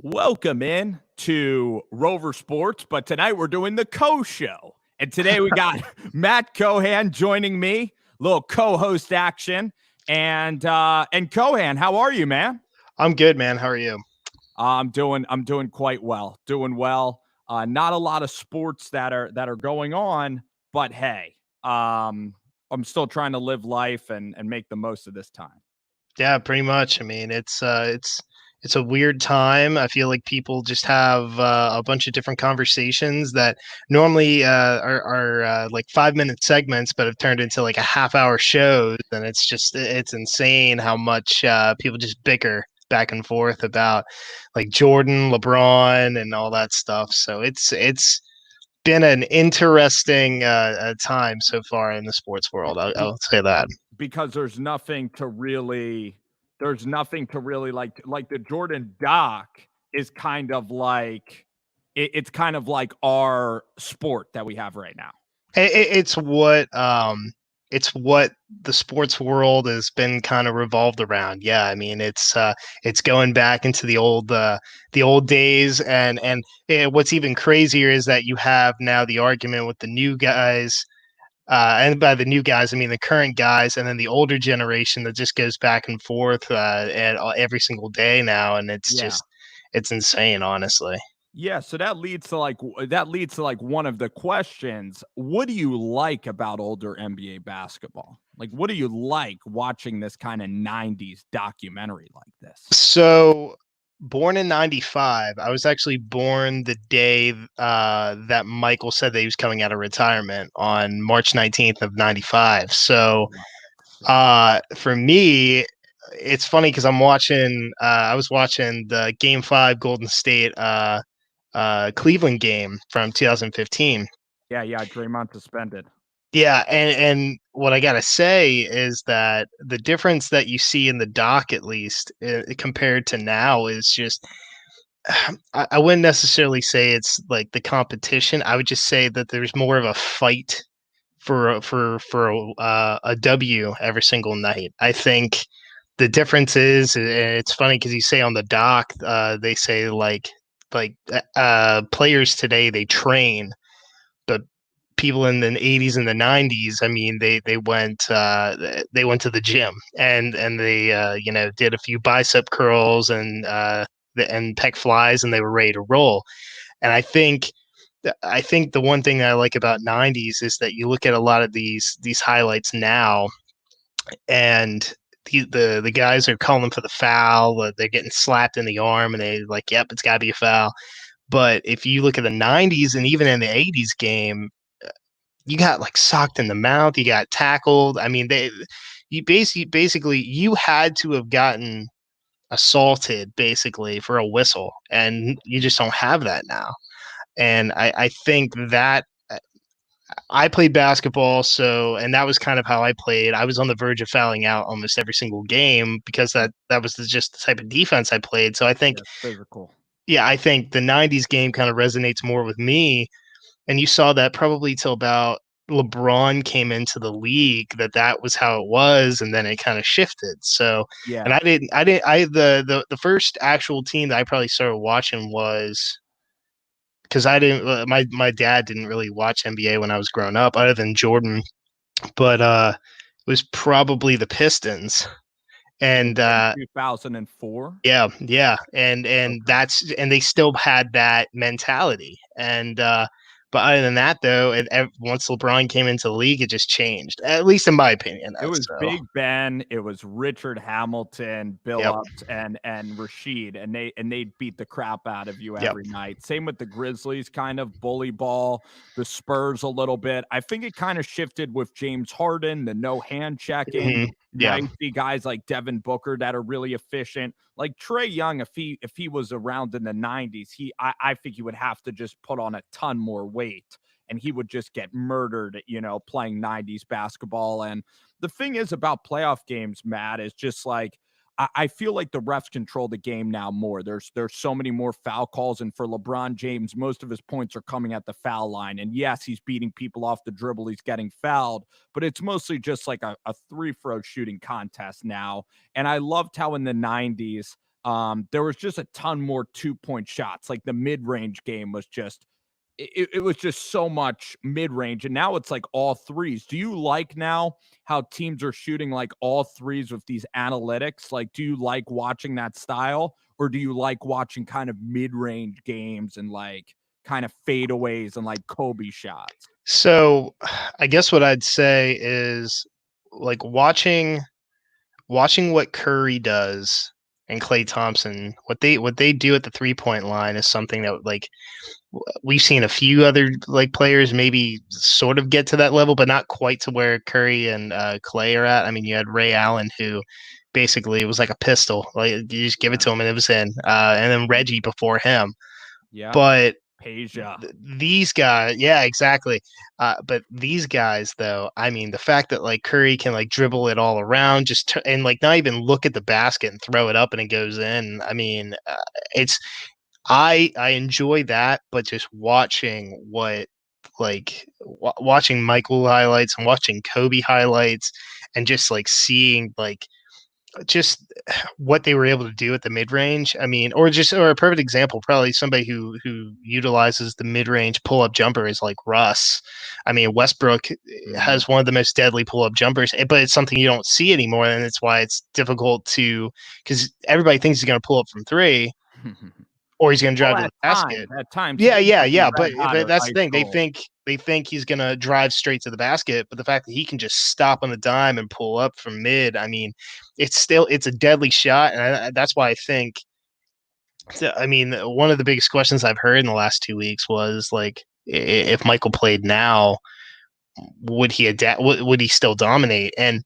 Welcome in to Rover Sports, but tonight we're doing the KOSHOW. And today we got Matt Cohan joining me, little co-host action. And Cohan, how are you, man? I'm good, man. How are you? I'm doing quite well. Doing well. Not a lot of sports that are going on, but hey, I'm still trying to live life and make the most of this time. Yeah, pretty much. I mean, it's a weird time. I feel like people just have a bunch of different conversations that normally are like 5 minute segments, but have turned into like a half hour shows, and it's insane how much people just bicker back and forth about like Jordan, LeBron, and all that stuff. So it's been an interesting time so far in the sports world. I'll say that. Because there's nothing to really like the Jordan doc is kind of like it's kind of like our sport that we have right now. It's what the sports world has been kind of revolved around. Yeah, I mean it's going back into the old days, and what's even crazier is that you have now the argument with the new guys. And by the new guys, I mean the current guys, and then the older generation that just goes back and forth every single day now, and Yeah. it's insane, honestly. Yeah, so that leads to like one of the questions. What do you like about older NBA basketball? Like what do you like watching this kind of 90s documentary like this? So, born in '95, I was actually born the day that Michael said that he was coming out of retirement on March 19th of '95. So, for me, it's funny because I was watching the Game 5 Golden State Cleveland game from 2015. Yeah, Draymond suspended. Yeah, and what I gotta say is that the difference that you see in the doc, at least compared to now, is just I wouldn't necessarily say it's like the competition. I would just say that there's more of a fight for a W every single night. I think the difference is, and it's funny because you say on the doc, they say players today they train, but people in the 80s and the 90s, I mean, they went to the gym and they did a few bicep curls and pec flies, and they were ready to roll. And I think the one thing that I like about 90s is that you look at a lot of these highlights now, and the guys are calling for the foul, they're getting slapped in the arm, and they like, yep, it's got to be a foul. But if you look at the 90s and even in the 80s game, you got like socked in the mouth, you got tackled. I mean, you basically you had to have gotten assaulted basically for a whistle, and you just don't have that now. And I think that I played basketball, so and that was kind of how I played. I was on the verge of fouling out almost every single game because that was just the type of defense I played. So I think, Yeah, physical. yeah, I think the '90s game kind of resonates more with me, and you saw that probably till about LeBron came into the league, that was how it was, and then it kind of shifted. So, and Yeah. the first actual team that I probably started watching was because I didn't my dad didn't really watch NBA when I was growing up, other than Jordan, but it was probably the Pistons, and In 2004. yeah, and Okay. and they still had that mentality, and but other than that, though, once LeBron came into the league, it just changed. At least in my opinion. It was So, Big Ben, it was Richard Hamilton, yep, Billups, and Rasheed, and they'd beat the crap out of you yep, every night. Same with the Grizzlies, kind of bully ball, the Spurs a little bit. I think it kind of shifted with James Harden, the no hand checking. Now yeah, you see guys like Devin Booker that are really efficient. Like Trey Young, if he was around in the 90s, I think he would have to just put on a ton more weight and he would just get murdered, playing 90s basketball. And the thing is about playoff games, Matt, is just like I feel like the refs control the game now more. There's so many more foul calls, and for LeBron James, most of his points are coming at the foul line. And yes, he's beating people off the dribble, he's getting fouled, but it's mostly just like a free throw shooting contest now. And I loved how in the 90s there was just a ton more 2-point shots. Like the mid-range game was just it was just so much mid-range, and now it's like all threes. Do you like now how teams are shooting like all threes with these analytics? Like, do you like watching that style, or do you like watching kind of mid-range games and like kind of fadeaways and like Kobe shots? So, I guess what I'd say is like watching what Curry does and Klay Thompson, what they do at the 3-point line is something that like we've seen a few other like players maybe sort of get to that level, but not quite to where Curry and Klay are at. I mean, you had Ray Allen who basically it was like a pistol, like you just give it Yeah. to him and it was in, and then Reggie before him. Yep. But Peja. these guys, yeah, exactly. But these guys, though, I mean, the fact that like Curry can like dribble it all around, and like not even look at the basket and throw it up and it goes in. I mean, it's I enjoy that, but just watching what like watching Michael highlights and watching Kobe highlights and just like seeing like just what they were able to do at the mid range. I mean, or a perfect example, probably somebody who utilizes the mid range pull up jumper is like Russ. I mean, Westbrook Mhm. has one of the most deadly pull up jumpers, but it's something you don't see anymore, and it's why it's difficult to because everybody thinks he's going to pull up from three or he's going to drive Well, to the basket. at times he Yeah, did yeah, look yeah. red hot But at that's the high thing. school. They think he's gonna drive straight to the basket. But the fact that he can just stop on the dime and pull up from mid, I mean, it's a deadly shot, and that's why I think. I mean, one of the biggest questions I've heard in the last 2 weeks was like, if Michael played now, would he adapt? Would he still dominate? And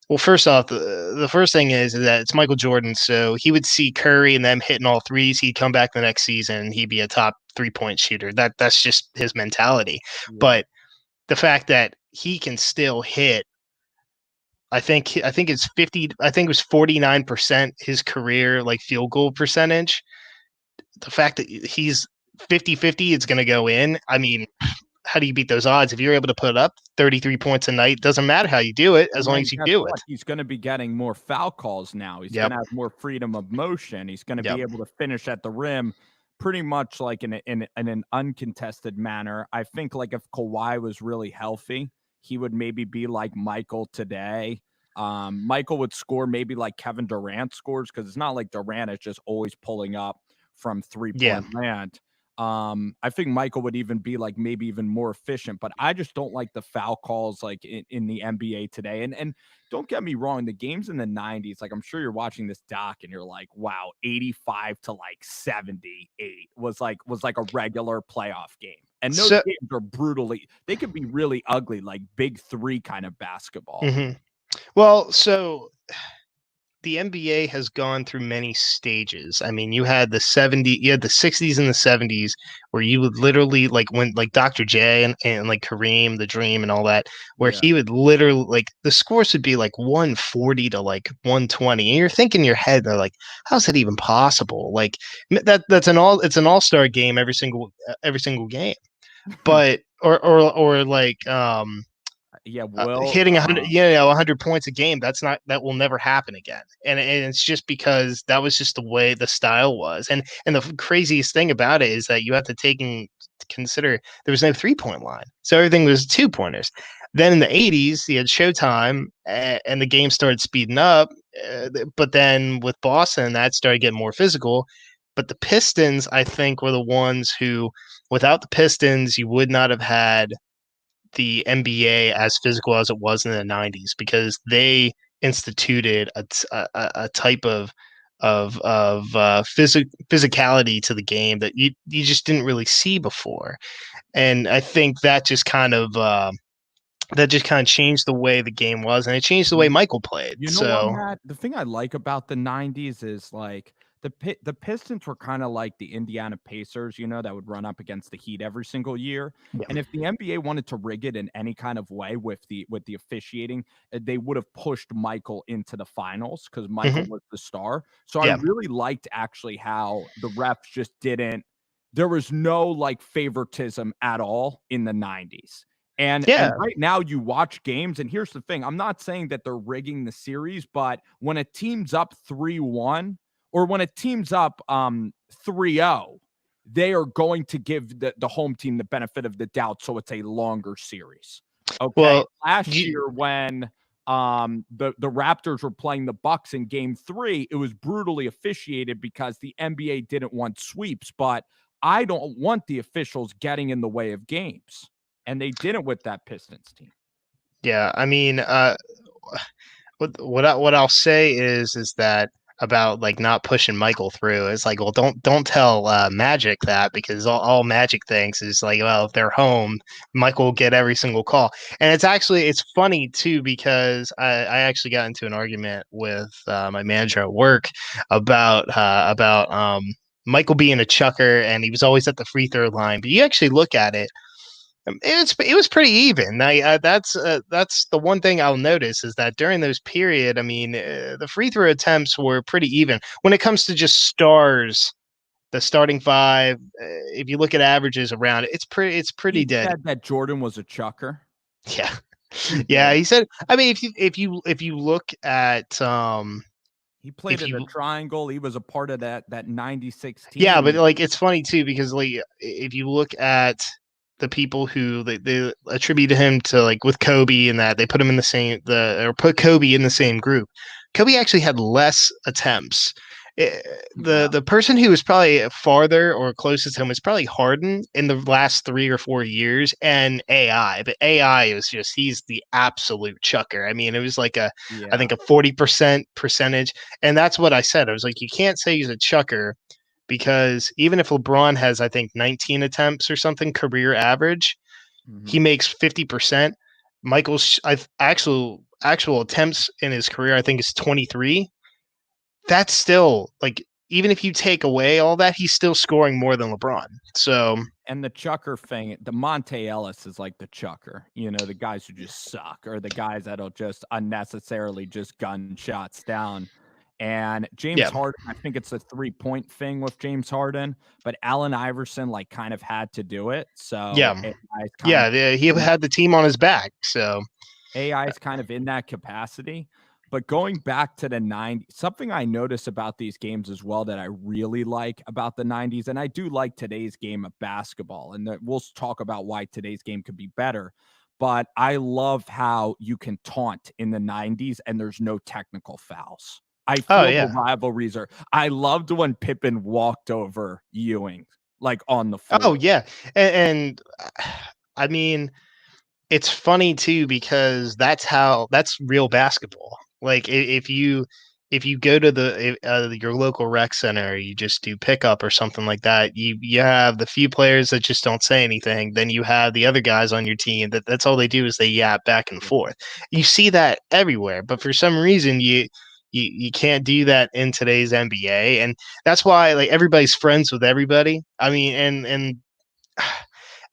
well, first off, the first thing is that it's Michael Jordan, so he would see Curry and them hitting all threes. He'd come back the next season, and he'd be a top 3-point shooter. That's just his mentality. Yeah. But the fact that he can still hit, I think it's 50. I think it was 49% his career like field goal percentage. The fact that he's 50-50, it's going to go in. I mean, how do you beat those odds? If you're able to put up 33 points a night, doesn't matter how you do it as And long then as you guess do it. what? He's gonna be getting more foul calls now. He's Yep. gonna have more freedom of motion. He's gonna be Yep. able to finish at the rim pretty much like in an uncontested manner. I think like if Kawhi was really healthy, he would maybe be like Michael today. Michael would score maybe like Kevin Durant scores because it's not like Durant is just always pulling up from three Yeah. point land. I think Michael would even be like maybe even more efficient, but I just don't like the foul calls like in the NBA today. And don't get me wrong, the games in the 90s, like I'm sure you're watching this doc and you're like, wow, 85 to like 78 was like a regular playoff game. And those So, games are brutally, they could be really ugly, like big three kind of basketball. mhm. Well, so the NBA has gone through many stages. I mean, you had the 60s and the 70s where you would literally like when like Dr. J and like Kareem, the Dream and all that, where Yeah. he would literally like the scores would be like 140 to like 120. And you're thinking in your head, they're like, how's that even possible? Like it's an all-star game every single game. But or like Yeah. Will, hitting 100, 100 points a game, that will never happen again. And it's just because that was just the way the style was. And the craziest thing about it is that you have to take in consider there was no 3-point line, so everything was 2-pointers. Then in the 80s, you had Showtime, and the game started speeding up. But then with Boston, that started getting more physical. But the Pistons, I think, were the ones who, without the Pistons, you would not have had the NBA as physical as it was in the 90s because they instituted a type of physicality to the game that you just didn't really see before. And I think that just kind of changed the way the game was, and it changed the way Michael played. you know what, So Matt? The thing I like about the 90s is like the Pistons were kind of like the Indiana Pacers, that would run up against the Heat every single year. And yeah. if the NBA wanted to rig it in any kind of way with the officiating, they would have pushed Michael into the finals because Michael Hmm. was the star. So I Yeah. really liked actually how the refs just didn't there was no like favoritism at all in the 90s. And Yeah. right now you watch games, and here's the thing. I'm not saying that they're rigging the series, but when a team's up 3-1 or when a team's up 3-0, they are going to give the home team the benefit of the doubt, so it's a longer series. Okay. Well, Last you, year when the Raptors were playing the Bucks in game 3, it was brutally officiated because the NBA didn't want sweeps, but I don't want the officials getting in the way of games. And they didn't with that Pistons team. yeah, I mean, what I'll say is that about like not pushing Michael through. It's like, well, don't tell Magic that, because all Magic thinks is like, well, if they're home, Michael will get every single call. And it's funny too, because I actually got into an argument with my manager at work about Michael being a chucker, and he was always at the free throw line. But you actually look at it, it was pretty even. That's the one thing I'll notice, is that during those period, I mean, the free throw attempts were pretty even. When it comes to just stars, the starting five, if you look at averages around it, it's pretty He dead. said that Jordan was a chucker. Yeah, He yeah. did. He said. I mean, if you look at He played if in a you triangle. He was a part of that 96 yeah, but team. like it's funny too, because like if you look at the people who they attribute him to, like with Kobe, and that they put him in the same or put Kobe in the same group. Kobe actually had less attempts. Yeah. The person who was probably farther or closest to him was probably Harden in the last 3 or 4 years, and AI. But AI is just, he's the absolute chucker. I mean, it was like I Yeah. think a 40% percentage, and that's what I said. I was like, you can't say he's a chucker, because even if LeBron has, I think, 19 attempts or something career average, he Mhm. makes 50%. Michael's actual attempts in his career, I think, is 23. That's still like, even if you take away all that, he's still scoring more than LeBron. So And the chucker thing, the Monte Ellis is like the chucker, the guys who just suck, or the guys that'll just unnecessarily just gun shots down. And James yeah, Harden, I think it's a 3-point thing with James Harden, but Allen Iverson like kind of had to do it. So yeah, AI's kind of yeah. He had the team on his back. So AI is kind of in that capacity. But going back to the 90s, something I notice about these games as well that I really like about the 90s, and I do like today's game of basketball, and we'll talk about why today's game could be better. But I love how you can taunt in the 90s and there's no technical fouls. I oh feel the yeah, rivalries are. I loved when Pippen walked over Ewing, like on the oh floor. yeah, and I mean, it's funny too, because that's real basketball. Like if you go to your local rec center, you just do pickup or something like that. You have the few players that just don't say anything. Then you have the other guys on your team that's all they do is they yap back and Yeah. forth. You see that everywhere, but for some reason you can't do that in today's NBA, and that's why like everybody's friends with everybody. I mean, and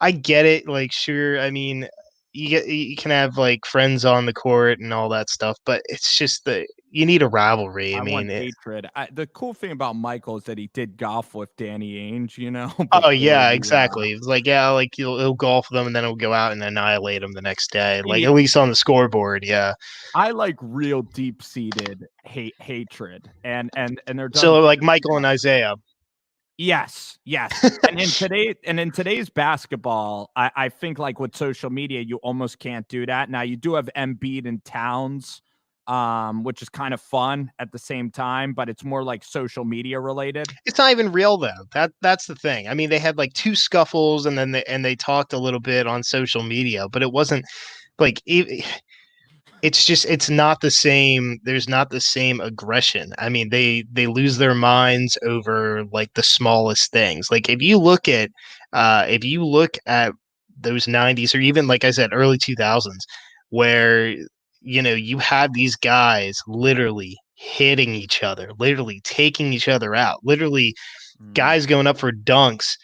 I get it. Like, sure. I mean, you can have like friends on the court and all that stuff, but it's just you need a rivalry. I I want mean, hatred. The cool thing about Michael is that he did golf with Danny Ainge, oh before yeah, the exactly. It's like, yeah, like he'll golf them, and then he'll go out and annihilate them the next day. Like, he at least on the scoreboard, yeah. I like real deep-seated hatred, and they're done. So like Michael and Isaiah. Yes, yes. And in today's basketball, I think like with social media, you almost can't do that. Now you do have Embiid and Towns, which is kind of fun at the same time, but it's more like social media related. It's not even real though. That's the thing. I mean, they had like two scuffles, and then they talked a little bit on social media, but it wasn't like it's just, it's not the same. There's not the same aggression. I mean, they lose their minds over like the smallest things. Like if you look at those 90s, or even like I said early 2000s, where you had these guys literally hitting each other, literally taking each other out, literally Mm. guys going up for dunks.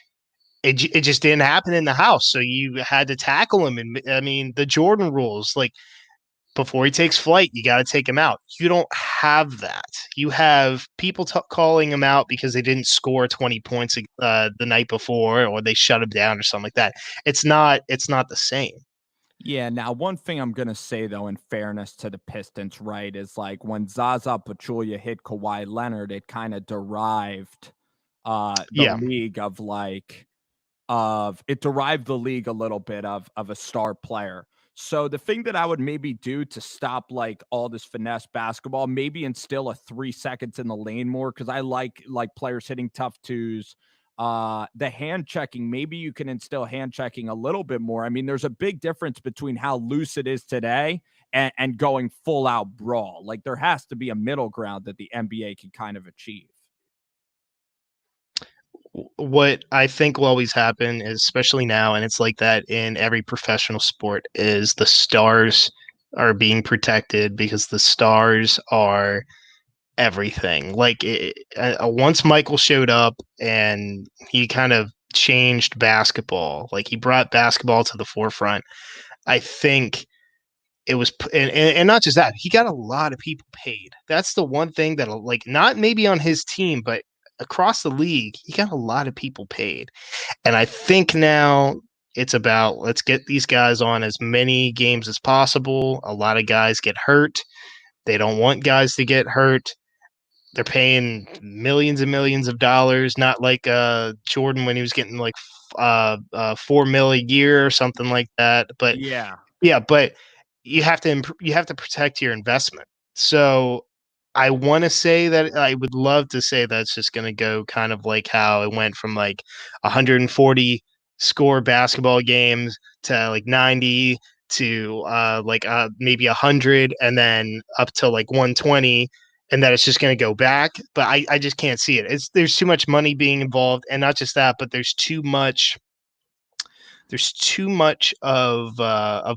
It just didn't happen in the house, so you had to tackle him. And I mean, the Jordan rules, like, before he takes flight, you got to take him out. You don't have that. You have people calling him out because they didn't score 20 points the night before, or they shut him down or something like that. It's not the same. Yeah, now one thing I'm gonna say though, in fairness to the Pistons, right, is like when Zaza Pachulia hit Kawhi Leonard, it kind of derived the Yeah, league of it derived the league a little bit of a star player. So the thing that I would maybe do to stop like all this finesse basketball, maybe instill a 3 seconds in the lane more because I like players hitting tough twos. The hand checking, maybe you can instill hand checking a little bit more. I mean, there's a big difference between how loose it is today and going full out brawl. Like there has to be a middle ground that the NBA can kind of achieve. what I think will always happen is, especially now, and it's like that in every professional sport, is the stars are being protected because the stars are everything. Like once Michael showed up and he kind of changed basketball, like he brought basketball to the forefront. I think it was, and not just that, he got a lot of people paid. That's the one thing that, like, not maybe on his team, but across the league, he got a lot of people paid. And I think now it's about, let's get these guys on as many games as possible. A lot of guys get hurt. They don't want guys to get hurt. They're paying millions and millions of dollars, not like Jordan when he was getting like 4 mil a year or something like that. But Yeah. yeah, but you have to protect your investment. So I want to say that I would love to say that's just going to go kind of like how it went from like 140 score basketball games to like 90 to maybe 100 and then up to like 120, and that it's just going to go back. But I just can't see it. There's too much money being involved, and not just that, but there's too much of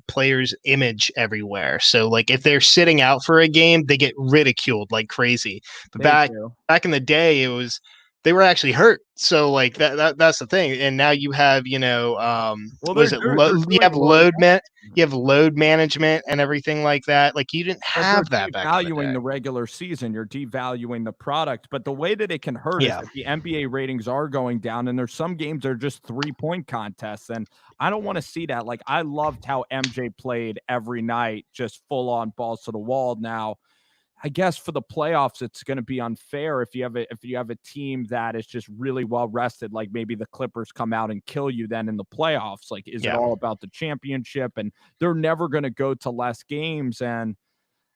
players' image everywhere. So like if they're sitting out for a game, they get ridiculed like crazy. But They do. back in the day, it was they were actually hurt. So like that's the thing. And now you have Well, what is it? they're You doing have load you have load management and everything like that. Like you didn't but they're have that back in the devaluing day. the regular season. You're devaluing the product. But the way that it can hurt is Yeah, that the NBA ratings are going down, and there's some games that are just 3 point contests. And I don't want to see that. Like I loved how MJ played every night, just full on balls to the wall. Now, I guess for the playoffs, it's going to be unfair if you have a team that is just really well rested, like maybe the Clippers come out and kill you then in the playoffs. Like, is it yeah. all about the championship? And they're never going to go to less games. And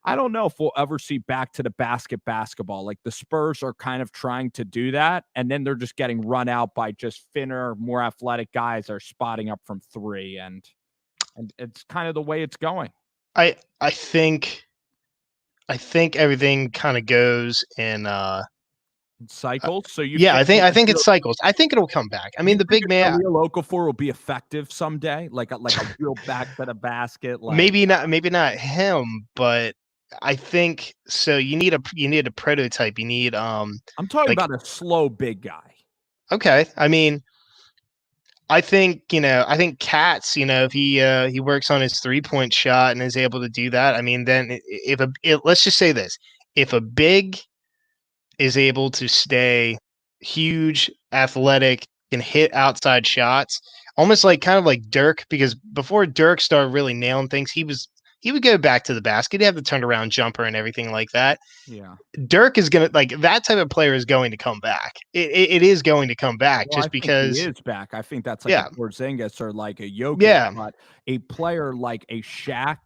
I don't know if we'll ever see back to the basketball. Like the Spurs are kind of trying to do that, and then they're just getting run out by just thinner, more athletic guys that are spotting up from three, and it's kind of the way it's going. I I think I think everything kind of goes in Cycles. So yeah, I think it cycles. I think it'll come back. I you mean, the think big a man, Jahlil Okafor will be effective someday? Like a real back to the basket, like maybe not him, but I think so. You need a prototype. You need I'm talking like about a slow big guy. okay. I mean, I think Katz, if he works on his 3 point shot and is able to do that, I mean, then let's just say this: if a big is able to stay huge, athletic, can hit outside shots, almost like kind of like Dirk, because before Dirk started really nailing things, he would go back to the basket. He'd have the turnaround jumper and everything like that. Yeah. Dirk is gonna like that type of player is going to come back. It is going to come back Well, I just think he because is back. I think that's like a yeah, Porzingis or like a Jokic, yeah. but a player like a Shaq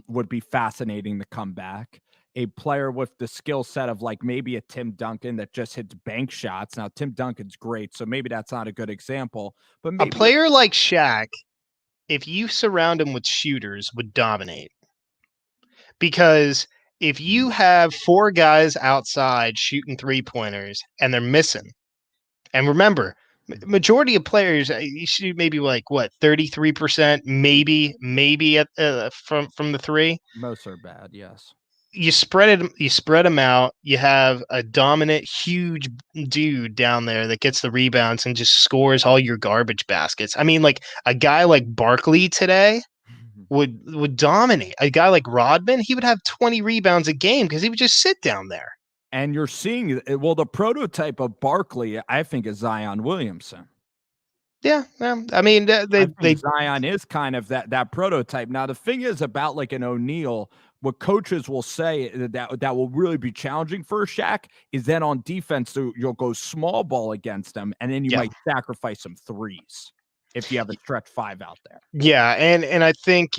would be fascinating to come back. A player with the skill set of like maybe a Tim Duncan that just hits bank shots. Now Tim Duncan's great, so maybe that's not a good example, but A maybe player like Shaq, if you surround him with shooters, would dominate. Because if you have four guys outside shooting 3 pointers and they're missing, and remember, majority of players you shoot maybe like what 33%, maybe at from the three. most are bad, yes. You spread them out. You have a dominant, huge dude down there that gets the rebounds and just scores all your garbage baskets. I mean, like a guy like Barkley today would dominate. A guy like Rodman, he would have 20 rebounds a game because he would just sit down there. And you're seeing well, the prototype of Barkley, I think, is Zion Williamson. Yeah, I mean, I they think Zion is kind of that prototype. Now, the thing is about like an O'Neal, what coaches will say that will really be challenging for Shaq is then on defense, so you'll go small ball against them, and then you yeah. might sacrifice some threes if you have a stretch five out there. Yeah, and I think,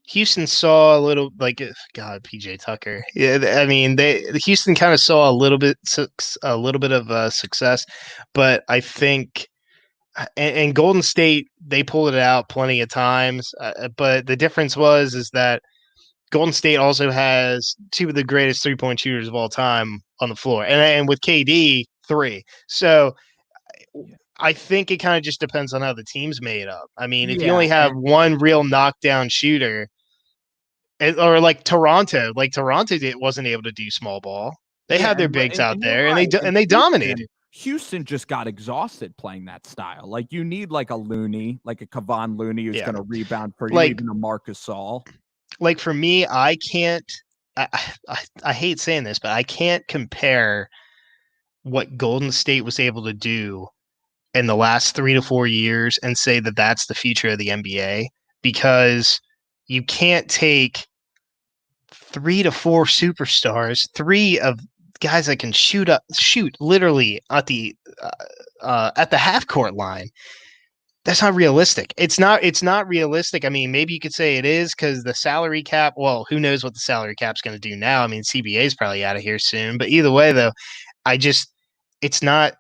Houston saw a little like God, PJ Tucker. Yeah, I mean, Houston kind of saw a little bit of success, but I think and Golden State, they pulled it out plenty of times, but the difference is that Golden State also has two of the greatest 3-point shooters of all time on the floor, and with KD, three. So Yeah. I think it kind of just depends on how the team's made up. I mean, if you Yeah, only have and one real knockdown shooter, or like Toronto wasn't able to do small ball. They yeah, had their bigs out and you're there, and right. And they dominated. Houston just got exhausted playing that style. Like you need like a Looney, like a Kevon Looney who's Yeah, going to rebound for you, like even a Marcus Saul. for me, I can't. I hate saying this, but I can't compare what Golden State was able to do in the last 3 to 4 years and say that that's the future of the NBA, because you can't take 3 to 4 superstars, three of guys that can shoot literally at the half court line. That's not realistic. It's not realistic. I mean, maybe you could say it is because the salary cap. Well, who knows what the salary cap's going to do now? I mean, CBA is probably out of here soon. But either way, though, I just it's not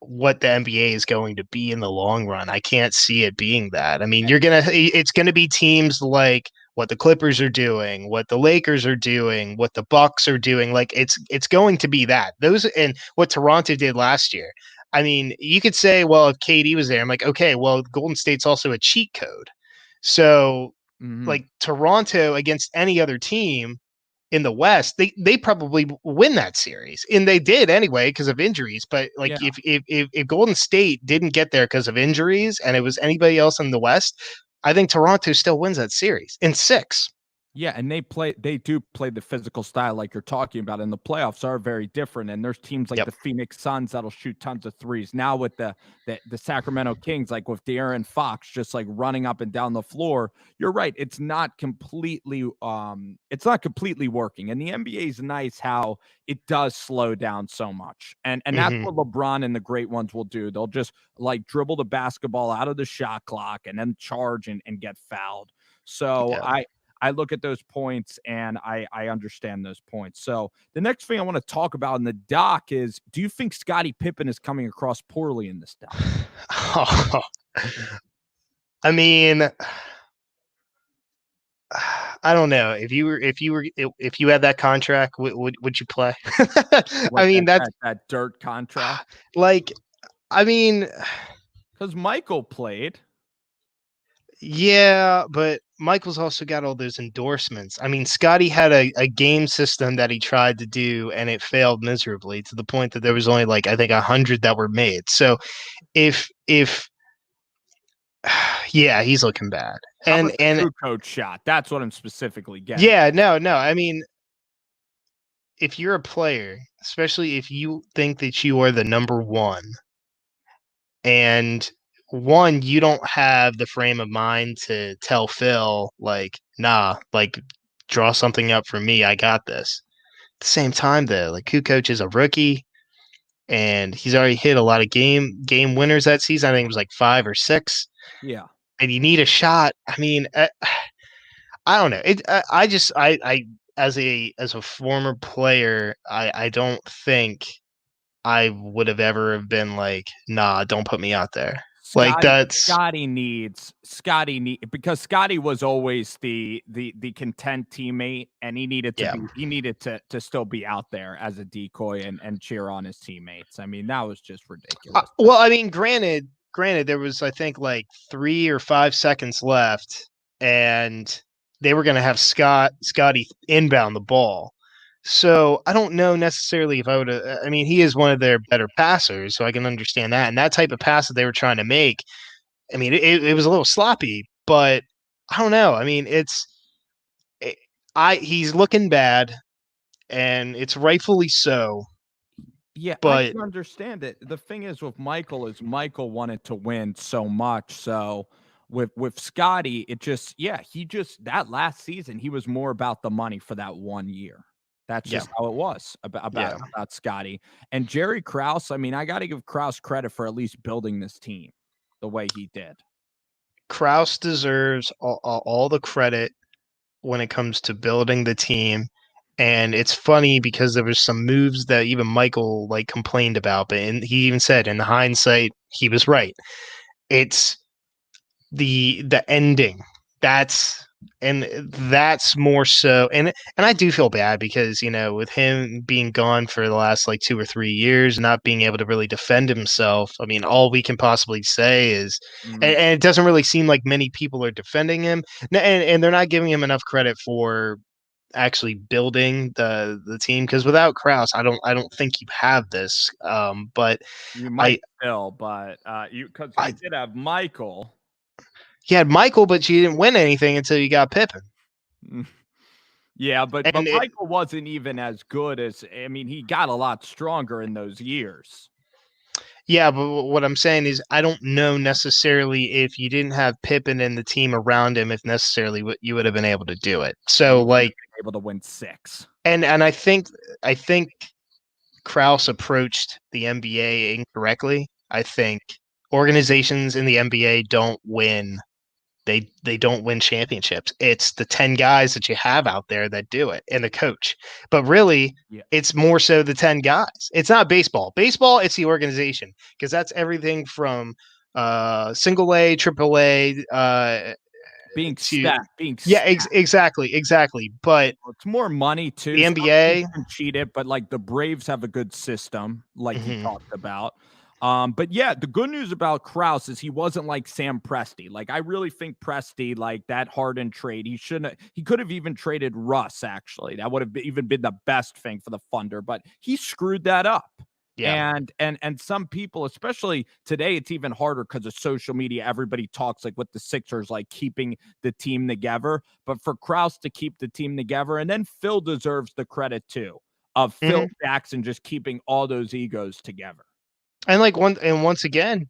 what the NBA is going to be in the long run. I can't see it being that. I mean, it's gonna be teams like what the Clippers are doing, what the Lakers are doing, what the Bucks are doing. Like it's going to be that. Those and what Toronto did last year. I mean, you could say, well, if KD was there, I'm like, okay, well, Golden State's also a cheat code. So Mhm. like Toronto against any other team in the West, they probably win that series, and they did anyway because of injuries. But like Yeah. if Golden State didn't get there because of injuries, and it was anybody else in the West, I think Toronto still wins that series in six. Yeah, and they do play the physical style like you're talking about, and the playoffs are very different. And there's teams like Yep. the Phoenix Suns that'll shoot tons of threes. Now with the Sacramento Kings, like with De'Aaron Fox just like running up and down the floor, you're right. It's not completely working. And the NBA is nice how it does slow down so much. And that's Hmm. what LeBron and the great ones will do. They'll just like dribble the basketball out of the shot clock and then charge and get fouled. So Yeah. I look at those points and I understand those points. So the next thing I want to talk about in the doc is, do you think Scottie Pippen is coming across poorly in this doc? Oh, I mean, I don't know if you had that contract, would you play? What I mean, that's that dirt contract? like, I mean, Because Michael played. yeah, but Michael's also got all those endorsements. I mean, Scotty had a game system that he tried to do, and it failed miserably to the point that there was only like I think 100 that were made. So if yeah, he's looking bad. How about the And Kukoc shot? That's what I'm specifically getting. yeah, no. I mean, if you're a player, especially if you think that you are the number one, and one, you don't have the frame of mind to tell Phil, like, nah, like, draw something up for me. I got this. At the same time, though, like, Kukoc is a rookie, and he's already hit a lot of game winners that season. I think it was like 5 or 6. Yeah. And you need a shot. I mean, I don't know. I just, I, as a former player, I don't think I would have ever have been like, nah, don't put me out there. Like Scotty that's Scotty need because Scotty was always the content teammate, and yeah. he needed to still be out there as a decoy and cheer on his teammates. I mean, that was just ridiculous. Well, I mean, granted, there was I think like 3 or 5 seconds left, and they were going to have Scotty inbound the ball. So I don't know necessarily if I would. I mean, he is one of their better passers, so I can understand that. And that type of pass that they were trying to make, I mean, it was a little sloppy, but I don't know. I mean, he's looking bad, and it's rightfully so. Yeah, I But can understand it. The thing is with Michael is Michael wanted to win so much. So with Scotty, it just he just that last season, he was more about the money for that 1 year. That's yeah, just how it was yeah. about Scotty. And Jerry Krause, I mean, I gotta give Krause credit for at least building this team the way he did. Kraus deserves all the credit when it comes to building the team. And it's funny because there was some moves that even Michael like complained about, but he even said in hindsight he was right. It's the ending. That's that's more so, and I do feel bad because with him being gone for the last like 2 or 3 years, not being able to really defend himself. I mean, all we can possibly say is, Mhm. and it doesn't really seem like many people are defending him, and they're not giving him enough credit for actually building the team, because without Kraus, I don't think you have this. But You might I still, but you because you I did have Michael. he had Michael, but you didn't win anything until you got Pippen. Yeah, but And Michael wasn't even as good as I mean, he got a lot stronger in those years. yeah, but what I'm saying is I don't know necessarily if you didn't have Pippen and the team around him, if necessarily you would have been able to do it. You So wouldn't like, have been able to win 6. and I think Kraus approached the NBA incorrectly. I think organizations in the NBA don't win. They don't win championships. It's the 10 guys that you have out there that do it, and the coach. But really, Yeah. it's more so the 10 guys. It's not baseball. Baseball, it's the organization, because that's everything from single A, triple A, to Being yeah, stacked. exactly. But It's more money too. the Some teams NBA, can cheat it, but like the Braves have a good system, like you mhm, talked about. But yeah, the good news about Kraus is he wasn't like Sam Presti. Like I really think Presti, like that Harden trade, he could have even traded Russ, actually. That would have even been the best thing for the Thunder, but he screwed that up. yeah. And some people, especially today, it's even harder because of social media. Everybody talks like with the Sixers, like keeping the team together. But for Kraus to keep the team together, and then Phil deserves the credit too of Phil Mhm. Jackson just keeping all those egos together. And once again,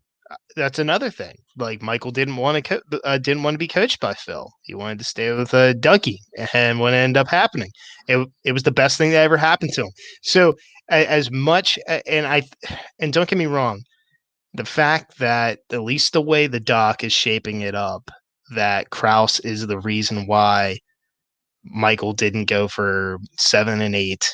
that's another thing. Like Michael didn't want to be coached by Phil. He wanted to stay with Dougie, and what ended up happening, it was the best thing that ever happened to him. So as much and don't get me wrong, the fact that at least the way the doc is shaping it up, that Kraus is the reason why Michael didn't go for 7 and 8,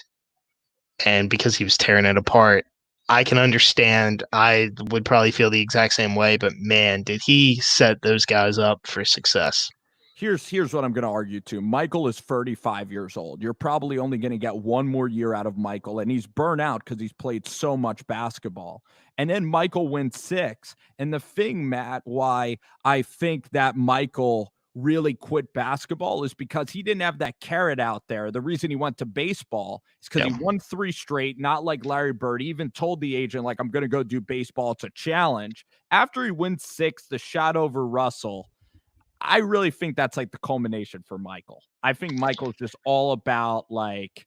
and because he was tearing it apart. I can understand. I would probably feel the exact same way, but man, did he set those guys up for success. Here's what I'm going to argue too. Michael is 35 years old. You're probably only going to get one more year out of Michael, and he's burnt out because he's played so much basketball. And then Michael wins 6. And the thing, Matt, why I think that Michael really quit basketball is because he didn't have that carrot out there. The reason he went to baseball is because Yeah. he won 3 straight, not like Larry Bird. He even told the agent, like, I'm going to go do baseball. It's a challenge. After he wins 6, the shot over Russell, I really think that's like the culmination for Michael. I think Michael's just all about like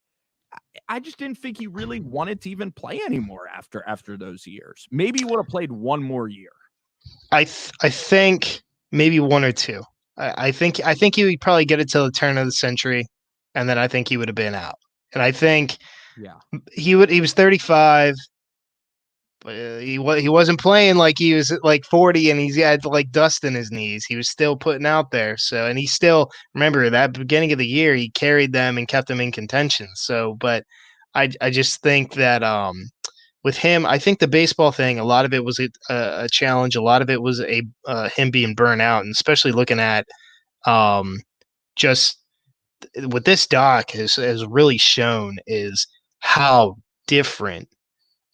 I just didn't think he really wanted to even play anymore after those years. Maybe he would have played one more year. I think maybe one or two. I think he would probably get it till the turn of the century, and then I think he would have been out. And I think Yeah. he was 35. But he wasn't playing like he was like 40 and he had like dust in his knees. He was still putting out there. So, and he still, remember that beginning of the year, he carried them and kept them in contention. So, but I just think that with him, I think the baseball thing, a lot of it was a challenge. A lot of it was a him being burnt out, and especially looking at um just what this doc has really shown is how different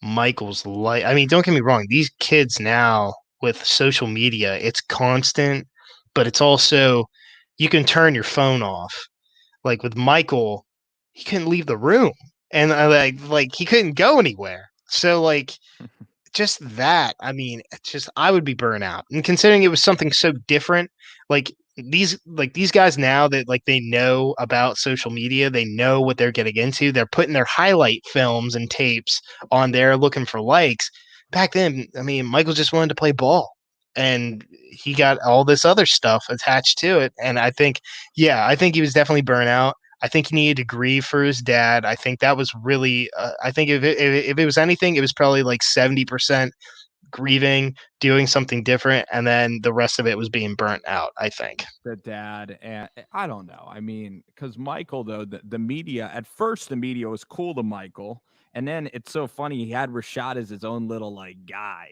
Michael's life. I mean, don't get me wrong. These kids now with social media, it's constant, but it's also you can turn your phone off. Like with Michael, he couldn't leave the room, and like he couldn't go anywhere. So like just that. I mean, it's just I would be burnt out. And considering it was something so different, these guys now that like they know about social media, they know what they're getting into. They're putting their highlight films and tapes on there looking for likes. Back then, I mean, Michael just wanted to play ball. And he got all this other stuff attached to it. And I think, yeah, I think he was definitely burnt out. I think he needed to grieve for his dad. I think that was really. I think if it was anything, it was probably like 70% grieving, doing something different, and then the rest of it was being burnt out. I think. The dad, and I don't know. I mean, because Michael, though, the media at first, the media was cool to Michael. And then it's so funny. He had Rashad as his own little like guy,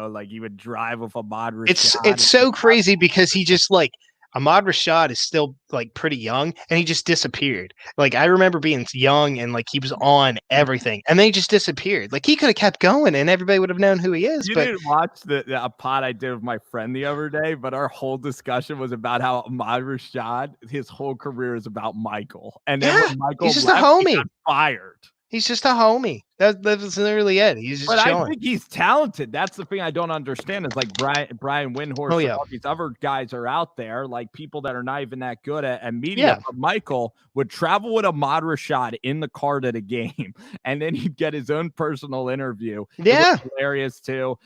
like he would drive with Ahmad It's Rashad. so crazy because he just like Ahmad Rashad is still like pretty young and he just disappeared. Like I remember being young and like he was on everything and then he just disappeared. Like he could have kept going and everybody would have known who he is. You But didn't watch the pod I did with my friend the other day, but our whole discussion was about how Ahmad Rashad, his whole career is about Michael. And then yeah, when Michael he's just a left, he got homie. fired. He's just a homie. That's literally it. He's just But I chilling. think he's talented. That's the thing I don't understand is like Brian Windhorst Oh and yeah. all these other guys are out there, like people that are not even that good at media. Yeah. But Michael would travel with Ahmad Rashad in the car to the game, and then he'd get his own personal interview. Yeah. It was hilarious too.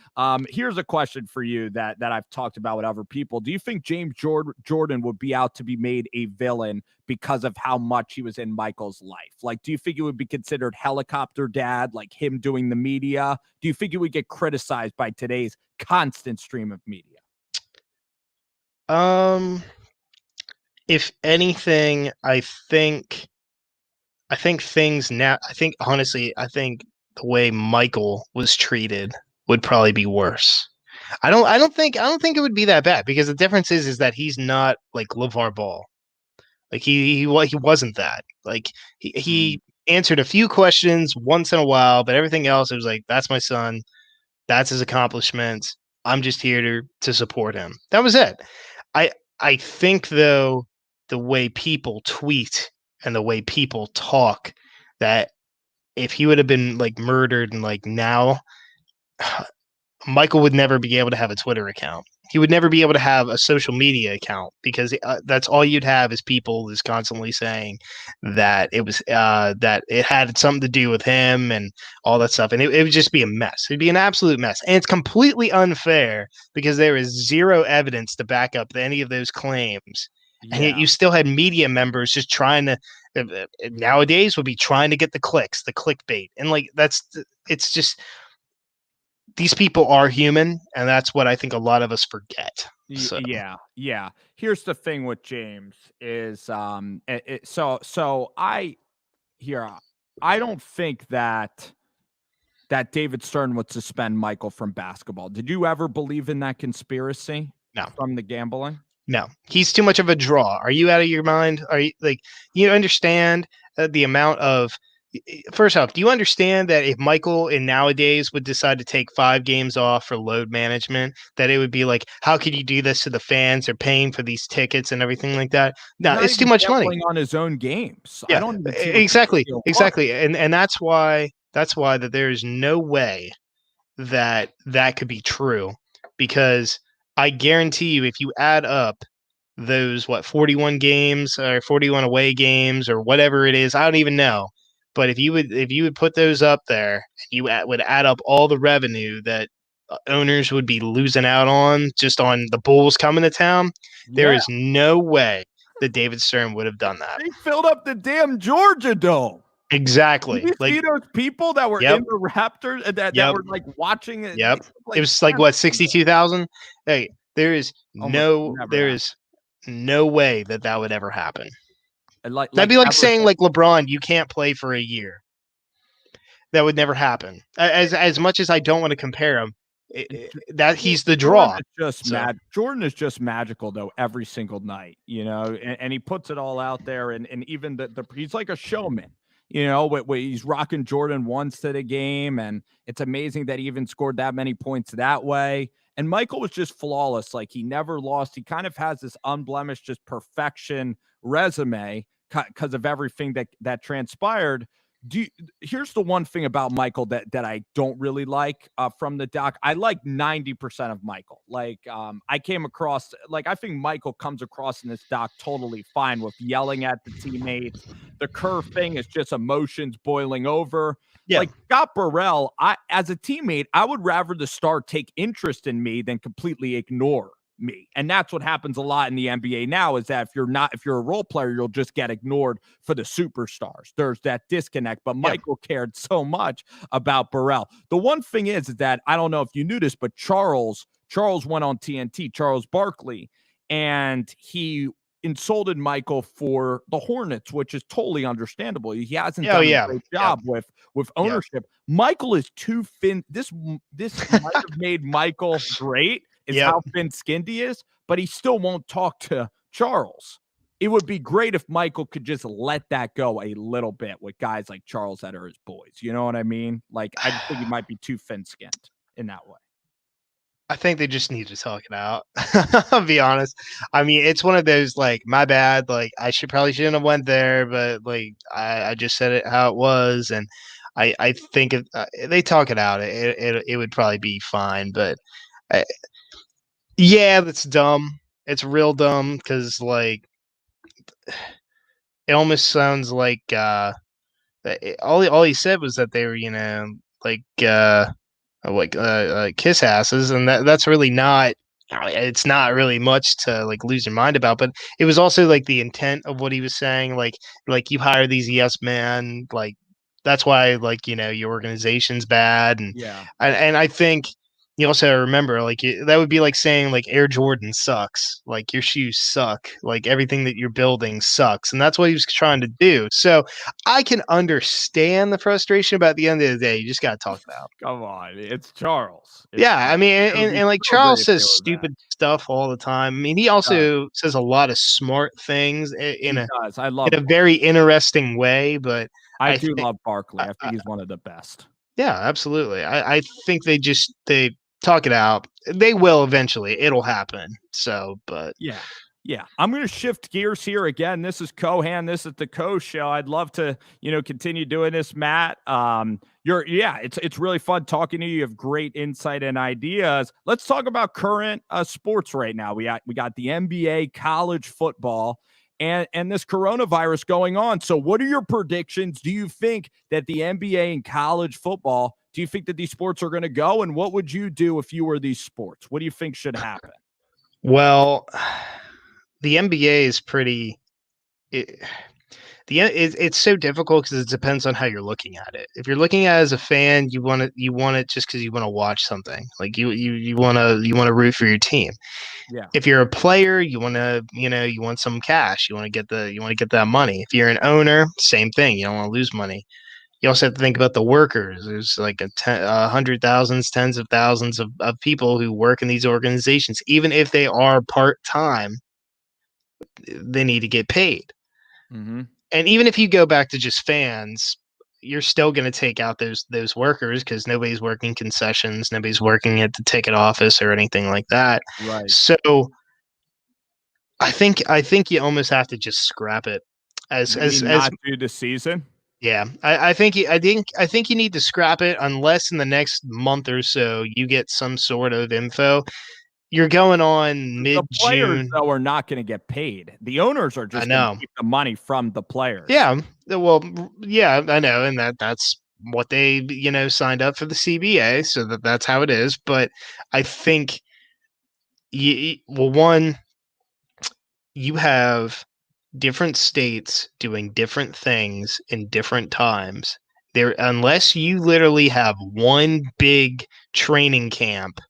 Here's a question for you that I've talked about with other people. Do you think James Jordan would be out to be made a villain because of how much he was in Michael's life? Like, do you think it would be considered helicopter dad, like him doing the media? Do you think it would get criticized by today's constant stream of media? If anything, I think things now. I think honestly, I think the way Michael was treated would probably be worse. I don't think it would be that bad because the difference is that he's not like LeVar Ball. Like he wasn't that. Like he answered a few questions once in a while, but everything else it was like that's my son, that's his accomplishments. I'm just here to support him. That was it. I I think though the way people tweet and the way people talk that if he would have been like murdered and like now Michael would never be able to have a Twitter account. He would never be able to have a social media account because that's all you'd have is people is constantly saying that it was that it had something to do with him and all that stuff, and it would just be a mess. It'd be an absolute mess, and it's completely unfair because there is zero evidence to back up any of those claims, and yet Yeah. you still had media members just trying to. Nowadays would be trying to get the clicks, the clickbait, and like it's just these people are human, and that's what I think a lot of us forget. So Yeah. Here's the thing with James is so I don't think that David Stern would suspend Michael from basketball. Did you ever believe in that conspiracy no, from the gambling? no, he's too much of a draw. Are you out of your mind? Are you like you understand the amount of first off, do you understand that if Michael in nowadays would decide to take 5 games off for load management, that it would be like, how could you do this to the fans? They're paying for these tickets and everything like that. He's No, not it's too even much money. gambling on his own games. I Yeah, don't even see what the exactly, big deal was. exactly, and that's why that there is no way that that could be true because I guarantee you, if you add up those 41 games or 41 away games or whatever it is, I don't even know. But if you would put those up there, would add up all the revenue that owners would be losing out on just on the Bulls coming to town. There Yeah, is no way that David Stern would have done that. they filled up the damn Georgia Dome. Did Exactly. you Like, see those people that were yep, in the Raptors that yep, were like watching it? yep. It Like, was like what 62,000. Hey, almost never there happened. is no way that that would ever happen. That'd Like be like saying everything. like LeBron, you can't play for a year. That would never happen. As much as I don't want to compare him, that he's the Jordan draw. is just So mad. Jordan is just magical though every single night, and he puts it all out there, and even the he's like a showman. He's rocking Jordan once to the game, and it's amazing that he even scored that many points that way. And Michael was just flawless. Like he never lost. He kind of has this unblemished, just perfection resume because of everything that transpired. here's the one thing about Michael that I don't really like from the doc. I like 90% of Michael. Like I came across like I think Michael comes across in this doc totally fine with yelling at the teammates. The Kerr thing is just emotions boiling over. Yeah. Like Scott Burrell, I as a teammate, I would rather the star take interest in me than completely ignore me. And that's what happens a lot in the NBA now is that if you're a role player, you'll just get ignored for the superstars. There's that disconnect. But Yeah. Michael cared so much about Burrell. The one thing is that I don't know if you knew this, but Charles went on TNT, Charles Barkley, and he insulted Michael for the Hornets, which is totally understandable. He hasn't Oh done a yeah. great Yep. job with Yep. ownership. Michael is too thin. This might have made Michael great, is Yep. how thin-skinned he is, but he still won't talk to Charles. It would be great if Michael could just let that go a little bit with guys like Charles that are his boys. You know what I mean? Like, I just think he might be too thin-skinned in that way. I think they just need to talk it out. I'll be honest. I mean, it's one of those like, my bad. Like, I shouldn't have went there, but like, I just said it how it was, and I think if they talk it out, it would probably be fine. But I, yeah, that's dumb. It's real dumb because like, it almost sounds like all he said was that they were like kiss asses, and that's really not. It's not really much to like lose your mind about, but it was also like the intent of what he was saying. Like you hire these yes men, like that's why like your organization's bad, and Yeah. and I think you also remember like that would be like saying like Air Jordan sucks, like your shoes suck, like everything that you're building sucks, and that's what he was trying to do. So I can understand the frustration, but at the end of the day, you just got to talk it out. Come on. It's Charles. It's Yeah, I mean, It would be and like so great Charles if they says were back. stupid stuff all the time. I mean, he Does. also says a lot of smart things He does. I in love a very interesting way. But I I do think, love Barkley. I think he's one of the best. yeah, absolutely. I think they talk it out. They will eventually. It'll happen. So, but Yeah. Yeah. I'm going to shift gears here again. This is Cohan. This is the Show. I'd love to, continue doing this, Matt. It's really fun talking to you. You have great insight and ideas. Let's talk about current sports right now. We got the NBA, college football, and this coronavirus going on. So what are your predictions? Do you think that the NBA and college football, do you think that these sports are going to go? And what would you do if you were these sports? What do you think should happen? well, the NBA is pretty. It, it's so difficult because it depends on how you're looking at it. If you're looking at it as a fan, you want it just because you want to watch something. Like you want to root for your team. Yeah. If you're a player, you want some cash. You want to get that money. If you're an owner, same thing. You don't want to lose money. You also have to think about the workers. There's like hundred thousands, tens of thousands of people who work in these organizations. Even if they are part time, they need to get paid. Mm-hmm. And even if you go back to just fans, you're still going to take out those workers because nobody's working concessions, nobody's working at the ticket office or anything like that. Right. So I think you almost have to just scrap it. You mean As not do the season? Yeah, I think you need to scrap it unless in the next month or so you get some sort of info. You're going on The mid players, June. though, are not going to get paid. The owners are I just going to know. keep the money from the players. Yeah. Well, yeah, I know, and that's what they signed up for the CBA, so that's how it is. But I think one, you have different states doing different things in different times. There, unless you literally have one big training camp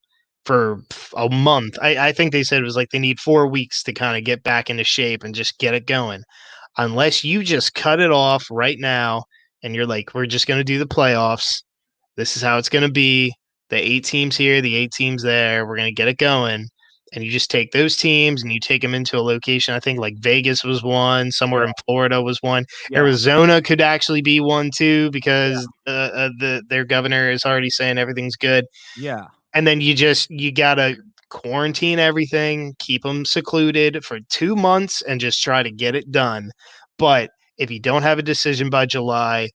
for a month. I think they said it was like they need 4 weeks to kind of get back into shape and just get it going. Unless you just cut it off right now and you're like, we're just going to do the playoffs. This is how it's going to be. The 8 teams here, the 8 teams there. We're going to get it going. And you just take those teams and you take them into a location. I think like Vegas was one, somewhere Yeah. in Florida was one. Yeah. Arizona could actually be one too because Yeah. their governor is already saying everything's good. Yeah. And then you gotta quarantine everything, keep them secluded for 2 months, and just try to get it done. But if you don't have a decision by July,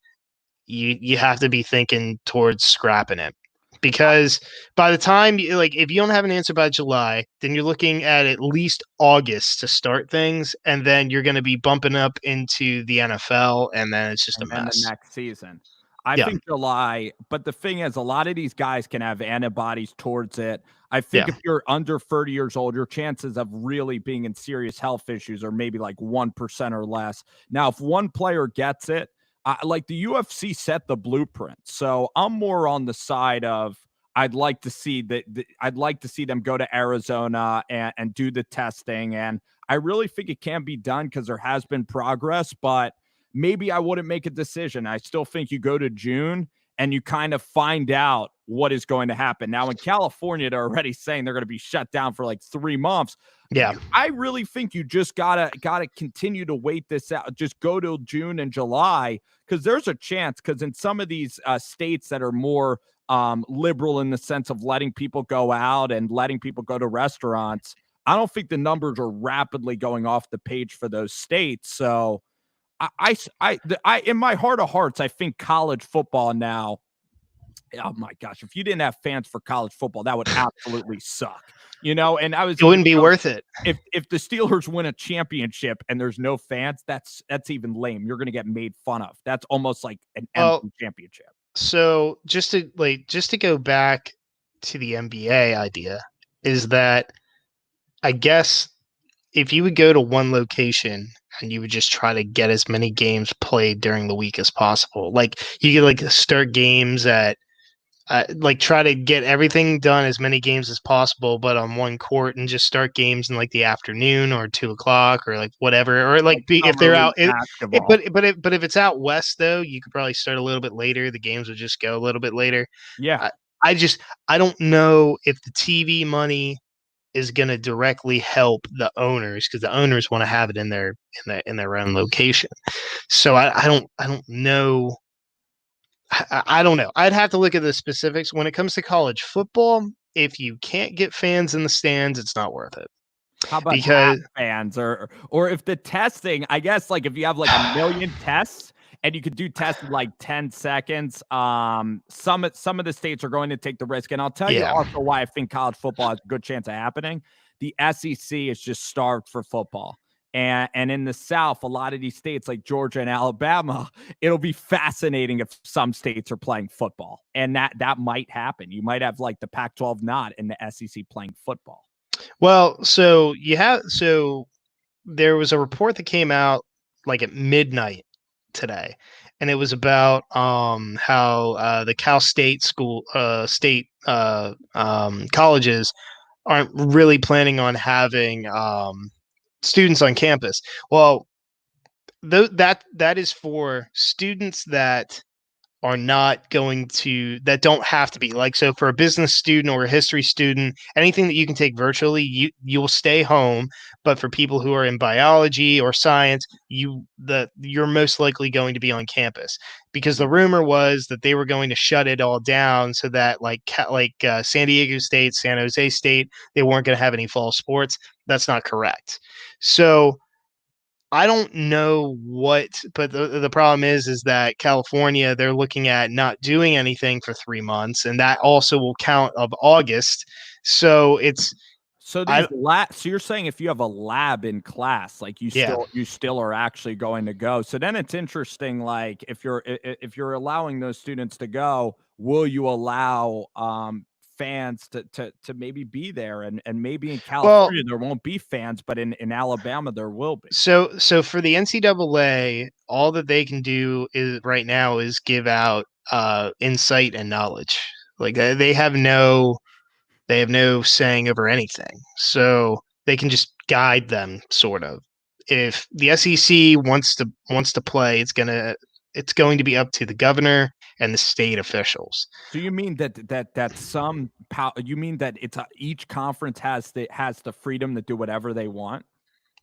you have to be thinking towards scrapping it. Because by the time like if you don't have an answer by July, then you're looking at least August to start things, and then you're going to be bumping up into the NFL, and then it's just a And then the mess. next season. I Yeah, think July, but the thing is, a lot of these guys can have antibodies towards it. I think yeah, if you're under 30 years old, your chances of really being in serious health issues are maybe like 1% or less. Now, if one player gets it, like the UFC set the blueprint. So I'm more on the side of I'd like to see that. I'd like to see them go to Arizona and do the testing. And I really think it can be done because there has been progress, but maybe I wouldn't make a decision. I still think you go to June and you kind of find out what is going to happen. Now in California, they're already saying they're going to be shut down for like 3 months. yeah. I really think you just gotta continue to wait this out. Just go to June and July because there's a chance. Because in some of these states that are more liberal in the sense of letting people go out and letting people go to restaurants, I don't think the numbers are rapidly going off the page for those states. So in my heart of hearts, I think college football now. Oh my gosh, if you didn't have fans for college football, that would absolutely suck. And I was It even wouldn't be joking, worth it. if the Steelers win a championship and there's no fans, that's even lame. You're going to get made fun of. That's almost like an Well, empty championship. so just to go back to the NBA idea is that I guess if you would go to one location and you would just try to get as many games played during the week as possible, like you could like start games at like try to get everything done as many games as possible, but on one court, and just start games in like the afternoon or 2 o'clock or like whatever, or like Like if summer they're league out. basketball. But if it's out west though, you could probably start a little bit later. The games would just go a little bit later. Yeah. I, I just I don't know if the TV money is going to directly help the owners because the owners want to have it in their own location. So I don't know. I don't know. I'd have to look at the specifics. When it comes to college football, if you can't get fans in the stands, it's not worth it. How about half Because fans or if the testing, I guess like if you have like a million tests and you could do tests in like 10 seconds, some of the states are going to take the risk. And I'll tell you yeah. also why I think college football has a good chance of happening. The SEC is just starved for football. And in the South, a lot of these states like Georgia and Alabama, it'll be fascinating if some states are playing football. And that might happen. You might have like the Pac-12 not in the SEC playing football. Well, so there was a report that came out like at midnight today, and it was about how the Cal State colleges aren't really planning on having students on campus. Well, that is for students that don't have to be, like, so for a business student or a history student, anything that you can take virtually, you'll stay home. But for people who are in biology or science, you're most likely going to be on campus, because the rumor was that they were going to shut it all down so that San Diego State, San Jose State, they weren't going to have any fall sports. That's not correct. So I don't know but the problem is that California, they're looking at not doing anything for 3 months, and that also will count of August. So So I so you're saying if you have a lab in class, like yeah. you still are actually going to go. So then it's interesting, like if you're allowing those students to go, will you allow fans to maybe be there? And maybe in Well, California there won't be fans, but in Alabama there will be. so for the NCAA, all that they can do is right now is give out insight and knowledge. Like they have no saying over anything. So they can just guide them, sort of. If the SEC wants to play, it's going to be up to the governor and the state officials. So you mean you mean that each conference has the freedom to do whatever they want?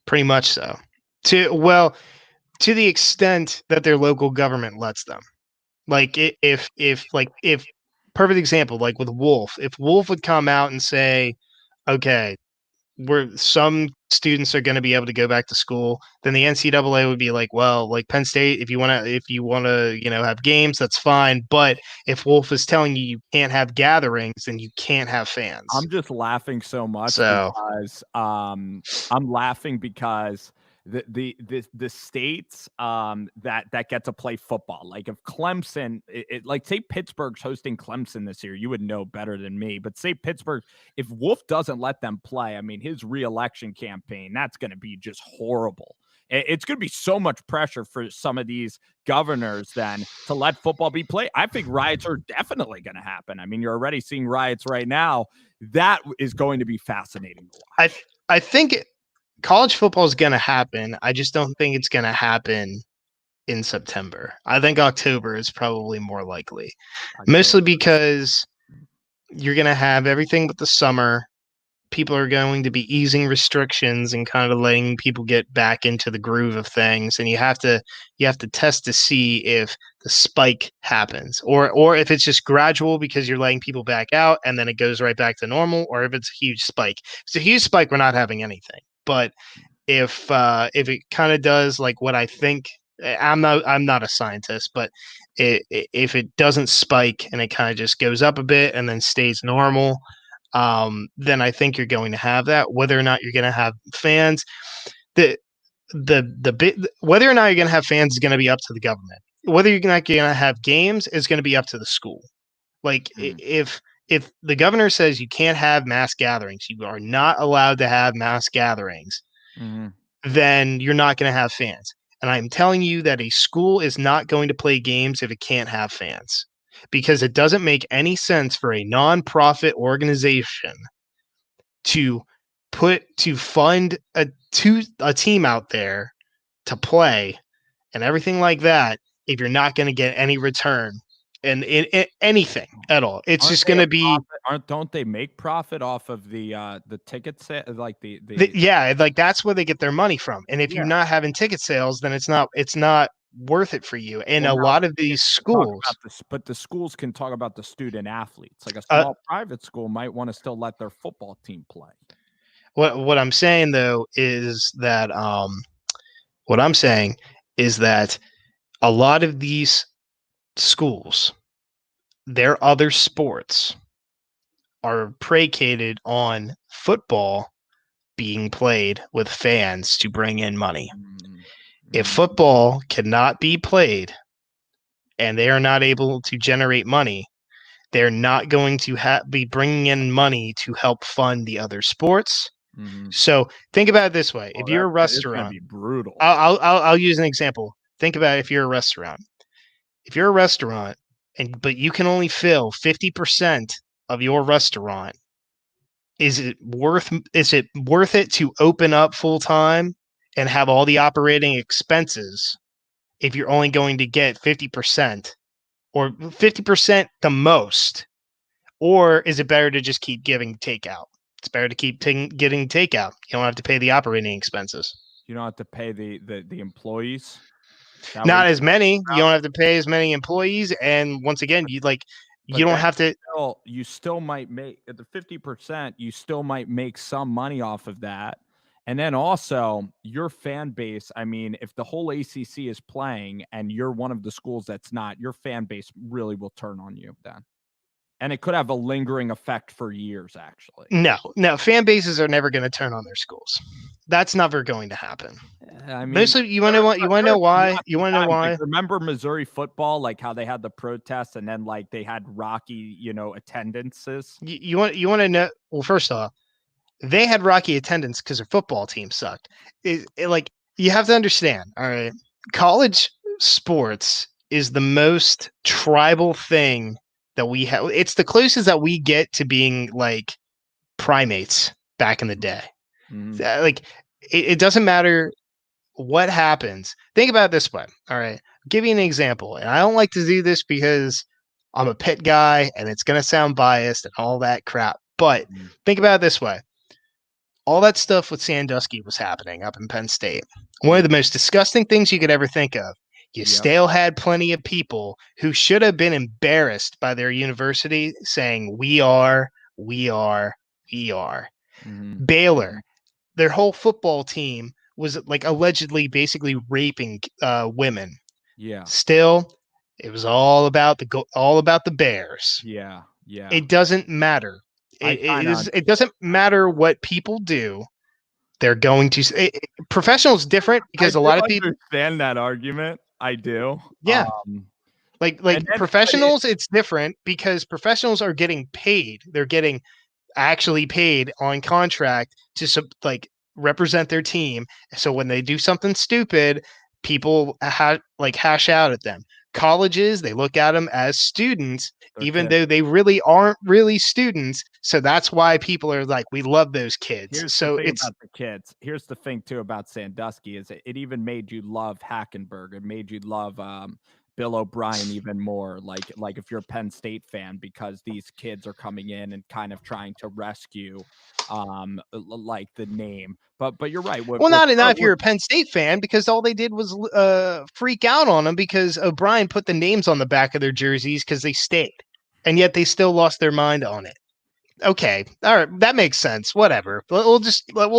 Pretty much so. To the extent that their local government lets them. Like if perfect example, like with Wolf, if Wolf would come out and say, okay, we're some students are going to be able to go back to school, then the NCAA would be like, well, like Penn State, if you want to, have games, that's fine. But if Wolf is telling you you can't have gatherings, then you can't have fans. I'm just laughing so much So because I'm laughing because the states that get to play football, like if Clemson, like say Pittsburgh's hosting Clemson this year, you would know better than me. But say Pittsburgh, if Wolf doesn't let them play, I mean his reelection campaign, that's going to be just horrible. It's going to be so much pressure for some of these governors then to let football be played. I think riots are definitely going to happen. I mean, you're already seeing riots right now. That is going to be fascinating to watch. I think college football is going to happen. I just don't think it's going to happen in September. I think October is probably more likely, mostly October. because you're going to have everything but the summer. People are going to be easing restrictions and kind of letting people get back into the groove of things, and you have to test to see if the spike happens, or if it's just gradual because you're letting people back out and then it goes right back to normal, or if it's a huge spike. If it's a huge spike, we're not having anything. But if it kind of does like what I think, I'm not a scientist, but if it doesn't spike and it kind of just goes up a bit and then stays normal, then I think you're going to have that. Whether or not you're going to have fans, the whether or not you're going to have fans is going to be up to the government. Whether you're not going to have games is going to be up to the school. Like if the governor says you can't have mass gatherings, you are not allowed to have mass gatherings, then you're not going to have fans. And I'm telling you that a school is not going to play games if it can't have fans, because it doesn't make any sense for a nonprofit organization to fund a team out there to play and everything like that if you're not going to get any return and in anything at all. It's Aren't just they going a to be profit? Don't they make profit off of the ticket sale, like yeah, like that's where they get their money from. And if you're yeah. not having ticket sales, then it's not worth it for you. And Well, a now lot the of these kids can talk about schools, this, but the schools can talk about the student athletes. Like a uh, small private school might want to still let their football team play. what I'm saying though is that what I'm saying is that a lot of these schools, their other sports are predicated on football being played with fans to bring in money. If football cannot be played and they are not able to generate money, they're not going to be bringing in money to help fund the other sports. So think about it this way: Oh, if you're a that is going to restaurant, be brutal. I'll use an example. Think about if you're a restaurant. If you're a restaurant, but you can only fill 50% of your restaurant, is it worth it to open up full time and have all the operating expenses if you're only going to get 50% or 50% the most? Or is it better to just keep giving takeout? It's better to keep getting takeout. You don't have to pay the operating expenses. You don't have to pay the employees. Is that what Not you're as many. You about? don't have to pay as many employees, and once again, you But don't then have to. you still might make at the 50%, you still might make some money off of that. And then also your fan base. I mean, if the whole ACC is playing and you're one of the schools that's not, your fan base really will turn on you then. And it could have a lingering effect for years, actually. No, fan bases are never going to turn on their schools. That's never going to happen. I mean, Mostly, you want to know why? You want to know like, why? remember Missouri football, like how they had the protests and then like they had rocky, attendances. You want to know? Well, first off, they had rocky attendance because their football team sucked. Like you have to understand. All right, college sports is the most tribal thing that we have. It's the closest that we get to being like primates back in the day. Like it doesn't matter what happens. Think about it this way. All right. I'll give you an example. And I don't like to do this because I'm a pit guy and it's going to sound biased and all that crap. But think about it this way. All that stuff with Sandusky was happening up in Penn State. One of the most disgusting things you could ever think of. You still had plenty of people who should have been embarrassed by their university saying, we are. Baylor their whole football team was like allegedly basically raping women. Yeah. Still, it was all about the Bears. Yeah. Yeah. It doesn't matter. I It kind of is. It doesn't matter what people do. They're going to professionals different I because a do lot of people. understand that argument. I do. Yeah, like And then but professionals, it's different because professionals are getting paid. They're getting actually paid on contract to represent their team. So when they do something stupid, people hash out at them. Colleges, they look at them as students, they're even kids. though they really aren't really students. So that's why people are like, we love those kids. Here's the So thing it's about the kids. Here's the thing too about Sandusky is it even made you love Hackenberg. It made you love Bill O'Brien even more. Like if you're a Penn State fan, because these kids are coming in and kind of trying to rescue like the name. But you're right. well, not if you're a Penn State fan, because all they did was freak out on them because O'Brien put the names on the back of their jerseys because they stayed, and yet they still lost their mind on it. Okay, all right, that makes sense. Whatever, we'll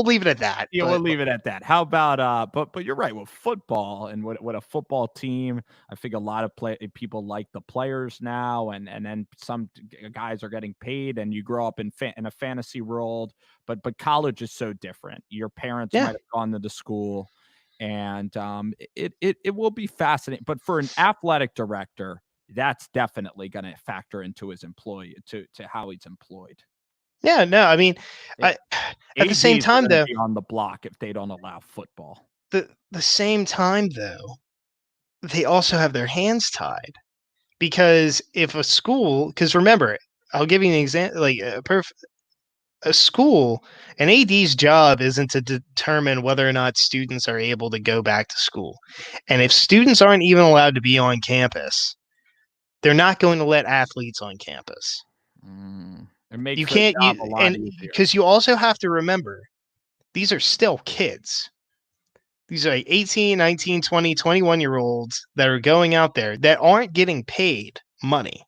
leave it at that. Yeah, we'll leave it at that. How about but you're right with football and what a football team. I think a lot of people like the players now, and then some guys are getting paid, and you grow up in a fantasy world. But college is so different. Your parents Yeah, might have gone to the school, and it will be fascinating. But for an athletic director, that's definitely going to factor into his employee to how he's employed. yeah. No, I mean, I at the same ADs are time gonna though, be on the block if they don't allow football. the same time though, they also have their hands tied because if a school, because remember, I'll give you an example, like a school, an AD's job isn't to determine whether or not students are able to go back to school. And if students aren't even allowed to be on campus, they're not going to let athletes on campus. It makes You their can't job you a lot and easier. because you also have to remember these are still kids. These are like 18, 19, 20, 21-year olds that are going out there that aren't getting paid money.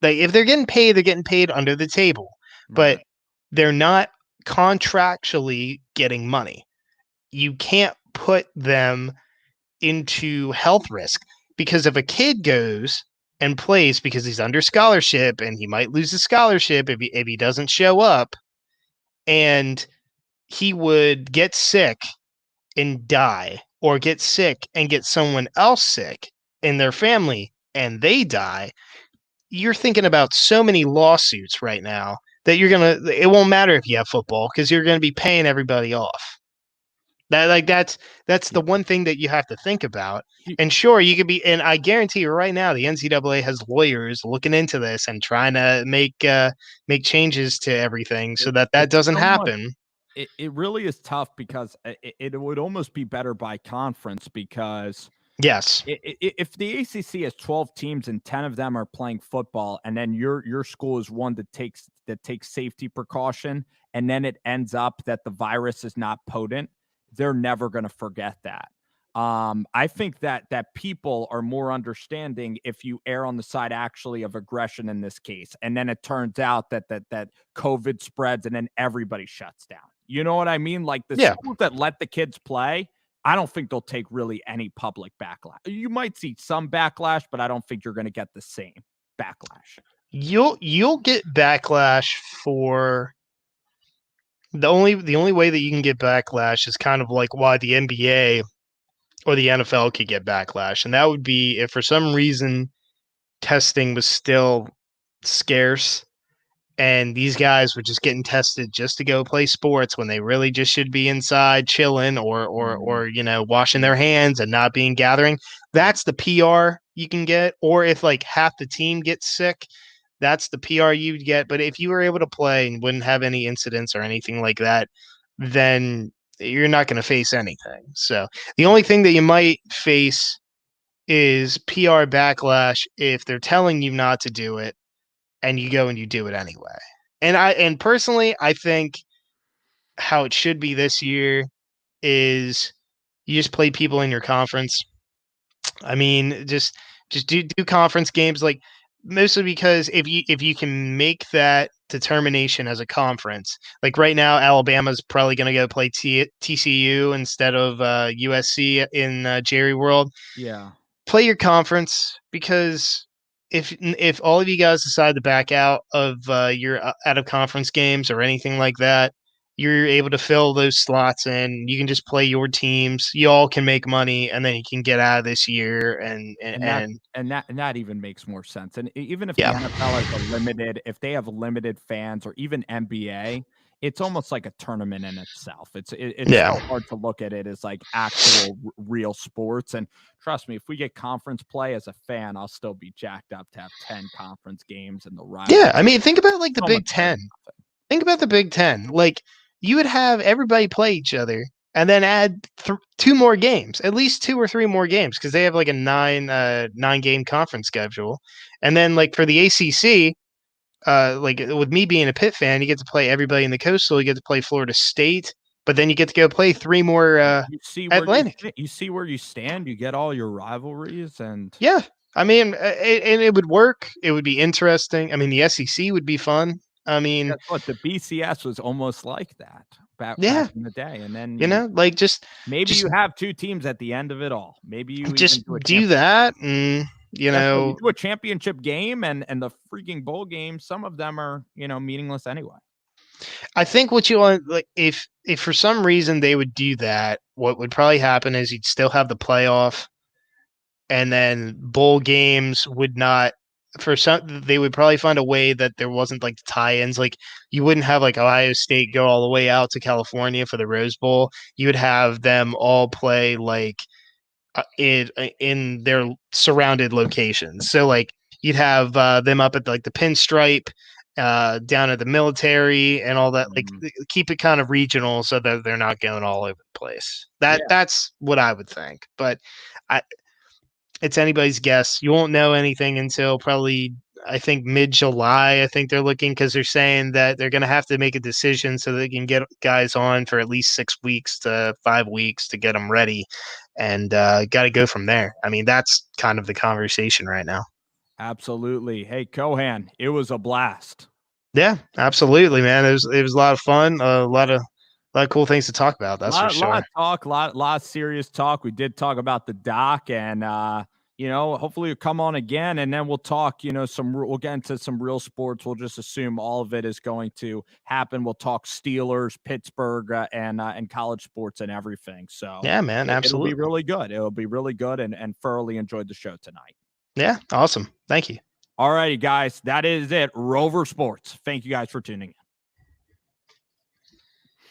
Like if they're getting paid under the table, but Right. they're not contractually getting money. You can't put them into health risk because if a kid goes and plays because he's under scholarship and he might lose his scholarship if he doesn't show up and he would get sick and die or get sick and get someone else sick in their family and they die, you're thinking about so many lawsuits right now that it won't matter if you have football because you're gonna be paying everybody off. That's the Yeah. one thing that you have to think about. You And sure, you could be, and I guarantee you right now, the NCAA has lawyers looking into this and trying to make changes to everything so that that it's doesn't so much happen. it really is tough because it would almost be better by conference because Yes. if the ACC has 12 teams and 10 of them are playing football, and then your school is one that takes safety precaution, and then it ends up that the virus is not potent, they're never going to forget that. I think that people are more understanding if you err on the side actually of aggression in this case, and then it turns out that COVID spreads, and then everybody shuts down. You know what I mean? Like the Yeah. schools that let the kids play, I don't think they'll take really any public backlash. You might see some backlash, but I don't think you're going to get the same backlash. You'll get backlash for the only way that you can get backlash is kind of like why the NBA or the NFL could get backlash, and that would be if for some reason testing was still scarce and these guys were just getting tested just to go play sports when they really just should be inside chilling or washing their hands and not being gathering. Yeah, That's the PR you can get. Or if like half the team gets sick, that's the PR you'd get. But if you were able to play and wouldn't have any incidents or anything like that, then you're not going to face anything. So the only thing that you might face is PR backlash if they're telling you not to do it and you go and you do it anyway. And personally, I think how it should be this year is you just play people in your conference. I mean, just do conference games like mostly because if you can make that determination as a conference, like right now, Alabama's probably going to go play TCU instead of USC in Jerry World. Yeah. Play your conference, because if all of you guys decide to back out of your out of conference games or anything like that, you're able to fill those slots in. You can just play your teams. You all can make money, and then you can get out of this year. And that even makes more sense. And even if the Yeah, NFL has a limited, if they have limited fans, or even NBA, it's almost like a tournament in itself. It's yeah. so hard to look at it as like actual real sports. And trust me, if we get conference play as a fan, I'll still be jacked up to have 10 conference games and the Yeah, I rivalry. mean, think about like the So much Big better Ten. than nothing. Think about the Big Ten. Like, you would have everybody play each other, and then add two more games, at least 2 or 3 more games, because they have like a 9 game conference schedule. And then like for the ACC, like with me being a Pitt fan, you get to play everybody in the Coastal. You get to play Florida State, but then you get to go play 3 more Atlantic. You see where you stand. You get all your rivalries, and Yeah, I mean, and it would work. It would be interesting. I mean, the SEC would be fun. I mean, guess what? The BCS was almost like that back yeah, in the day, and then you know, like maybe just you have 2 teams at the end of it all. Maybe you even just do a do championship. that, and you Guess what? You know, do a championship game, and the freaking bowl games, some of them are, meaningless anyway. I think what you want, like, if for some reason they would do that, what would probably happen is you'd still have the playoff, and then bowl games would not. For some, they would probably find a way that there wasn't like tie-ins. Like, you wouldn't have like Ohio State go all the way out to California for the Rose Bowl. You would have them all play like in their surrounded locations. So like you'd have them up at like the Pinstripe, down at the military, and all that. Like, Mm. keep it kind of regional so that they're not going all over the place. Yeah, That's what I would think. But I, it's anybody's guess. You won't know anything until probably, I think, mid-July. I think they're looking, because they're saying that they're going to have to make a decision so they can get guys on for at least 6 weeks to 5 weeks to get them ready, and got to go from there. I mean, that's kind of the conversation right now. absolutely. Hey, Kohan, it was a blast. Yeah, absolutely, man. It was a lot of fun. A lot of cool things to talk about. That's for Lot sure. of talk, lot of serious talk. We did talk about the doc, and hopefully you'll come on again, and then we'll talk. We'll get into some real sports. We'll just assume all of it is going to happen. We'll talk Steelers, Pittsburgh, and college sports and everything. So Yeah, man. it'll be Absolutely. really good. It'll be really good, and thoroughly enjoyed the show tonight. Yeah. Awesome. Thank you. All righty, guys, that is it. Rover Sports. Thank you guys for tuning in.